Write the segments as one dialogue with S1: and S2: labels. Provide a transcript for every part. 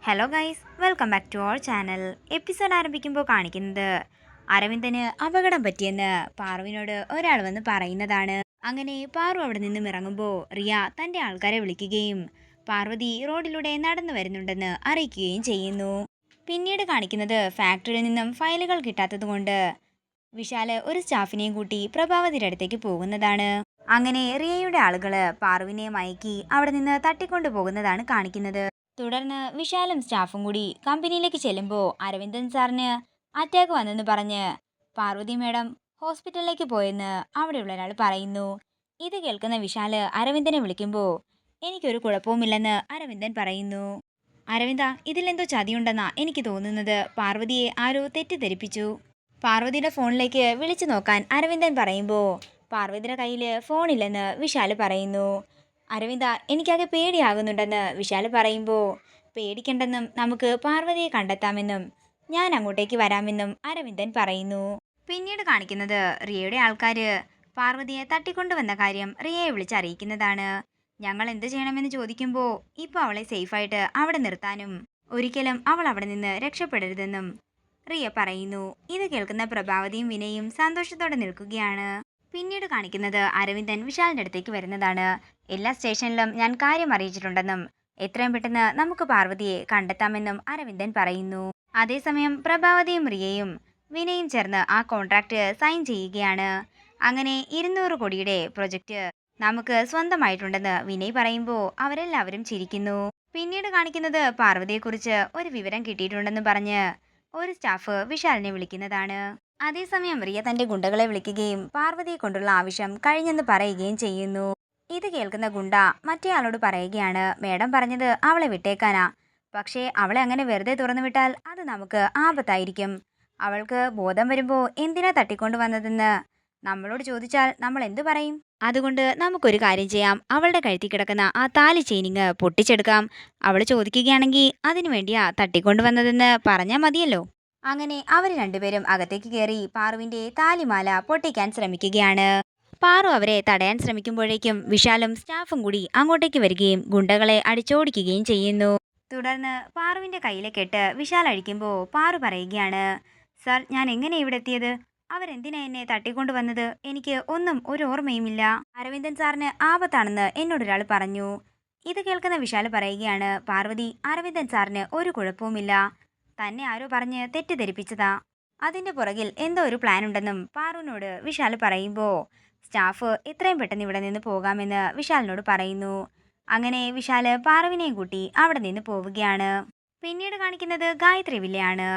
S1: Hello guys, welcome back to our channel. Episode ആരംഭിക്കുമ്പോൾ കാണിക്കുന്നത് അരവിന്ദന് അപകടം പറ്റിയെന്ന് പാറുവിനോട് ഒരാൾ വന്ന് പറയുന്നതാണ്. അങ്ങനെ പാറു അവിടെ നിന്നും ഇറങ്ങുമ്പോൾ റിയ തൻ്റെ ആൾക്കാരെ വിളിക്കുകയും പാർവതി റോഡിലൂടെ നടന്നു വരുന്നുണ്ടെന്ന് അറിയിക്കുകയും ചെയ്യുന്നു. പിന്നീട് കാണിക്കുന്നത് ഫാക്ടറിയിൽ നിന്നും ഫയലുകൾ കിട്ടാത്തത് കൊണ്ട് വിശാല് ഒരു സ്റ്റാഫിനെയും കൂട്ടി പ്രഭാവതിയുടെ അടുത്തേക്ക് പോകുന്നതാണ്. അങ്ങനെ റിയയുടെ ആളുകള് പാറുവിനെ മയക്കി അവിടെ നിന്ന് തട്ടിക്കൊണ്ടു പോകുന്നതാണ് കാണിക്കുന്നത്. തുടർന്ന് വിശാലും സ്റ്റാഫും കൂടി കമ്പനിയിലേക്ക് ചെല്ലുമ്പോൾ അരവിന്ദൻ സാറിന് അറ്റാക്ക് വന്നെന്ന് പറഞ്ഞ് പാർവതി മേഡം ഹോസ്പിറ്റലിലേക്ക് പോയെന്ന് അവിടെയുള്ള ഒരാൾ പറയുന്നു. ഇത് കേൾക്കുന്ന വിശാല് അരവിന്ദനെ വിളിക്കുമ്പോൾ എനിക്കൊരു കുഴപ്പവുമില്ലെന്ന് അരവിന്ദൻ പറയുന്നു. അരവിന്ദ, ഇതിലെന്തോ ചതിയുണ്ടെന്നാ എനിക്ക് തോന്നുന്നത്. പാർവതിയെ ആരോ തെറ്റിദ്ധരിപ്പിച്ചു. പാർവതിയുടെ ഫോണിലേക്ക് വിളിച്ചു നോക്കാൻ അരവിന്ദൻ പറയുമ്പോൾ പാർവതിയുടെ കയ്യിൽ ഫോണില്ലെന്ന് വിശാല് പറയുന്നു. അരവിന്ദ, എനിക്കാകെ പേടിയാകുന്നുണ്ടെന്ന് വിശാല് പറയുമ്പോൾ പേടിക്കണ്ടെന്നും നമുക്ക് പാർവതിയെ കണ്ടെത്താമെന്നും ഞാൻ അങ്ങോട്ടേക്ക് വരാമെന്നും അരവിന്ദൻ പറയുന്നു. പിന്നീട് കാണിക്കുന്നത് റിയയുടെ ആൾക്കാർ പാർവതിയെ തട്ടിക്കൊണ്ടുവന്ന കാര്യം റിയയെ വിളിച്ചറിയിക്കുന്നതാണ്. ഞങ്ങൾ എന്ത് ചെയ്യണമെന്ന് ചോദിക്കുമ്പോൾ ഇപ്പോൾ അവളെ സേഫായിട്ട് അവിടെ നിർത്താനും ഒരിക്കലും അവൾ അവിടെ നിന്ന് രക്ഷപ്പെടരുതെന്നും റിയ പറയുന്നു. ഇത് കേൾക്കുന്ന പ്രഭാവതിയും വിനയും സന്തോഷത്തോടെ നിൽക്കുകയാണ്. പിന്നീട് കാണിക്കുന്നത് അരവിന്ദൻ വിശാലിൻ്റെ അടുത്തേക്ക് വരുന്നതാണ്. എല്ലാ സ്റ്റേഷനിലും ഞാൻ കാര്യം അറിയിച്ചിട്ടുണ്ടെന്നും എത്രയും പെട്ടെന്ന് നമുക്ക് പാർവതിയെ കണ്ടെത്താമെന്നും അരവിന്ദൻ പറയുന്നു. അതേസമയം പ്രഭാവതിയും റിയയും വിനയും ചേർന്ന് ആ കോൺട്രാക്റ്റ് സൈൻ ചെയ്യുകയാണ്. അങ്ങനെ 200 കോടിയുടെ പ്രൊജക്റ്റ് നമുക്ക് സ്വന്തമായിട്ടുണ്ടെന്ന് വിനയ് പറയുമ്പോൾ അവരെല്ലാവരും ചിരിക്കുന്നു. പിന്നീട് കാണിക്കുന്നത് പാർവതിയെക്കുറിച്ച് ഒരു വിവരം കിട്ടിയിട്ടുണ്ടെന്ന് പറഞ്ഞ് ഒരു സ്റ്റാഫ് വിശാലിനെ വിളിക്കുന്നതാണ്. അതേസമയം റിയ തന്റെ ഗുണ്ടകളെ വിളിക്കുകയും പാർവതിയെ കൊണ്ടുള്ള ആവശ്യം കഴിഞ്ഞെന്ന് പറയുകയും ചെയ്യുന്നു. ഇത് കേൾക്കുന്ന ഗുണ്ട മറ്റേ ആളോട് പറയുകയാണ്, മേഡം പറഞ്ഞത് അവളെ വിട്ടേക്കാനാ. പക്ഷേ അവളെ അങ്ങനെ വെറുതെ തുറന്നു വിട്ടാൽ അത് നമുക്ക് ആപത്തായിരിക്കും. അവൾക്ക് ബോധം വരുമ്പോൾ എന്തിനാ തട്ടിക്കൊണ്ടു വന്നതെന്ന് നമ്മളോട് ചോദിച്ചാൽ നമ്മൾ എന്തു പറയും? അതുകൊണ്ട് നമുക്കൊരു കാര്യം ചെയ്യാം, അവളുടെ കഴുത്തിൽ കിടക്കുന്ന ആ താലി ചെയിനിങ് പൊട്ടിച്ചെടുക്കാം. അവൾ ചോദിക്കുകയാണെങ്കിൽ അതിനു വേണ്ടിയാ തട്ടിക്കൊണ്ടുവന്നതെന്ന് പറഞ്ഞാൽ മതിയല്ലോ. അങ്ങനെ അവർ രണ്ടുപേരും അകത്തേക്ക് കയറി പാറുവിന്റെ താലിമാല പൊട്ടിക്കാൻ ശ്രമിക്കുകയാണ്. പാറു അവരെ തടയാൻ ശ്രമിക്കുമ്പോഴേക്കും വിശാലും സ്റ്റാഫും കൂടി അങ്ങോട്ടേക്ക് വരികയും ഗുണ്ടകളെ അടിച്ചോടിക്കുകയും ചെയ്യുന്നു. തുടർന്ന് പാറുവിന്റെ കയ്യിലെ കെട്ട് വിശാൽ അഴിക്കുമ്പോൾ പാറു പറയുകയാണ്, സർ, ഞാൻ എങ്ങനെ ഇവിടെ എത്തിയത്? അവരെന്തിനാ എന്നെ തട്ടിക്കൊണ്ടുവന്നത്? എനിക്ക് ഒന്നും ഒരു ഓർമ്മയുമില്ല. അരവിന്ദൻ സാറിന് ആപത്താണെന്ന് എന്നോടൊരാൾ പറഞ്ഞു. ഇത് കേൾക്കുന്ന വിശാല് പറയുകയാണ്, പാർവതി, അരവിന്ദൻ സാറിന് ഒരു കുഴപ്പവുമില്ല. തന്നെ ആരോ പറഞ്ഞ് തെറ്റിദ്ധരിപ്പിച്ചതാ. അതിന്റെ പുറകിൽ എന്തോ ഒരു പ്ലാൻ ഉണ്ടെന്നും പാറുവിനോട് വിശാല് പറയുമ്പോൾ സ്റ്റാഫ് എത്രയും പെട്ടെന്ന് ഇവിടെ നിന്ന് പോകാമെന്ന് വിശാലിനോട് പറയുന്നു. അങ്ങനെ വിശാല് പാറുവിനെയും കൂട്ടി അവിടെ നിന്ന് പോവുകയാണ്. പിന്നീട് കാണിക്കുന്നത് ഗായത്രി വില്ലയാണ്.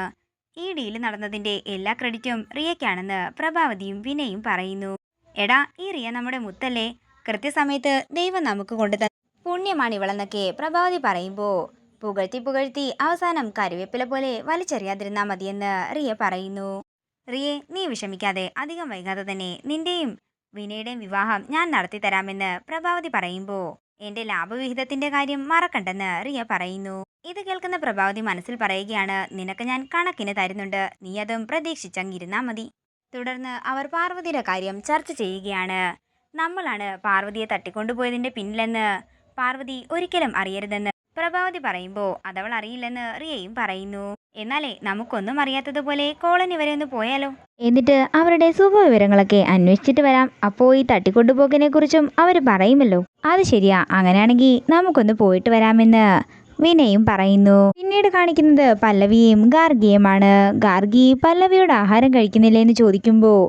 S1: ഈ ഡീല് നടന്നതിന്റെ എല്ലാ ക്രെഡിറ്റും റിയയ്ക്കാണെന്ന് പ്രഭാവതിയും വിനയും പറയുന്നു. എടാ, ഈ റിയ നമ്മുടെ മുത്തല്ലേ, കൃത്യസമയത്ത് ദൈവം നമുക്ക് കൊണ്ടുതന്ന പുണ്യമാണ് ഇവളെന്നൊക്കെ പ്രഭാവതി പറയുമ്പോൾ പുകഴ്ത്തി പുകഴ്ത്തി അവസാനം കരുവേപ്പില പോലെ വലിച്ചെറിയാതിരുന്നാ മതിയെന്ന് റിയ പറയുന്നു. റിയെ, നീ വിഷമിക്കാതെ, അധികം വൈകാതെ തന്നെ നിന്റെയും വിനയുടെയും വിവാഹം ഞാൻ നടത്തി തരാമെന്ന് പ്രഭാവതി പറയുമ്പോൾ എന്റെ ലാഭവിഹിതത്തിന്റെ കാര്യം മറക്കണ്ടെന്ന് റിയ പറയുന്നു. ഇത് കേൾക്കുന്ന പ്രഭാവതി മനസ്സിൽ പറയുകയാണ്, നിനക്ക് ഞാൻ കണക്കിന് തരുന്നുണ്ട്, നീ അതും പ്രതീക്ഷിച്ചങ്ങിരുന്നാ മതി. തുടർന്ന് അവർ പാർവതിയുടെ കാര്യം ചർച്ച ചെയ്യുകയാണ്. നമ്മളാണ് പാർവതിയെ തട്ടിക്കൊണ്ടുപോയതിന്റെ പിന്നിലെന്ന് പാർവതി ഒരിക്കലും അറിയരുതെന്ന് പ്രഭാവതി പറയുമ്പോൾ അതവൾ അറിയില്ലെന്ന് റിയയും പറയുന്നു. എന്നാലേ നമുക്കൊന്നും അറിയാത്തതുപോലെ കോളനി വരെ ഒന്ന് പോയാലോ? എന്നിട്ട് അവരുടെ ശുഭവിവരങ്ങളൊക്കെ അന്വേഷിച്ചിട്ട് വരാം. അപ്പോൾ ഈ തട്ടിക്കൊണ്ടുപോക്കിനെ കുറിച്ചും അവർ പറയുമല്ലോ. അത് ശരിയാ, അങ്ങനെയാണെങ്കിൽ നമുക്കൊന്ന് പോയിട്ട് വരാമെന്ന് വിനയും പറയുന്നു. പിന്നീട് കാണിക്കുന്നത് പല്ലവിയെയും ഗാർഗിയുമാണ്. ഗാർഗി പല്ലവിയോട് ആഹാരം കഴിക്കുന്നില്ലെന്ന് ചോദിക്കുമ്പോൾ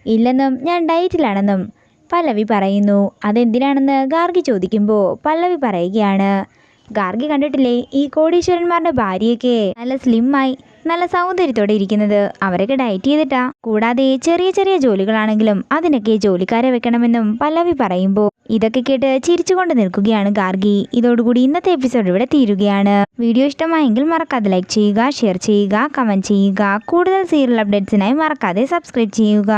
S1: ഇല്ലെന്നും ഞാൻ ഡയറ്റിലാണെന്നും പല്ലവി പറയുന്നു. അതെന്തിനാണെന്ന് ഗാർഗി ചോദിക്കുമ്പോൾ പല്ലവി പറയുകയാണ്, ഗാർഗി കണ്ടിട്ടില്ലേ ഈ കോടീശ്വരന്മാരുടെ ഭാര്യയൊക്കെ നല്ല സ്ലിമ്മായി നല്ല സൗന്ദര്യത്തോടെ ഇരിക്കുന്നത്? അവരൊക്കെ ഡയറ്റ് ചെയ്തിട്ടാ. കൂടാതെ ചെറിയ ചെറിയ ജോലികളാണെങ്കിലും അതിനൊക്കെ ജോലിക്കാരെ വെക്കണമെന്നും പല്ലവി പറയുമ്പോൾ ഇതൊക്കെ കേട്ട് ചിരിച്ചുകൊണ്ട് നിൽക്കുകയാണ് ഗാർഗി. ഇതോടുകൂടി ഇന്നത്തെ എപ്പിസോഡ് ഇവിടെ തീരുകയാണ്. വീഡിയോ ഇഷ്ടമായെങ്കിൽ മറക്കാതെ ലൈക്ക് ചെയ്യുക, ഷെയർ ചെയ്യുക, കമന്റ് ചെയ്യുക. കൂടുതൽ സീരിയൽ അപ്ഡേറ്റ്സിനായി മറക്കാതെ സബ്സ്ക്രൈബ് ചെയ്യുക.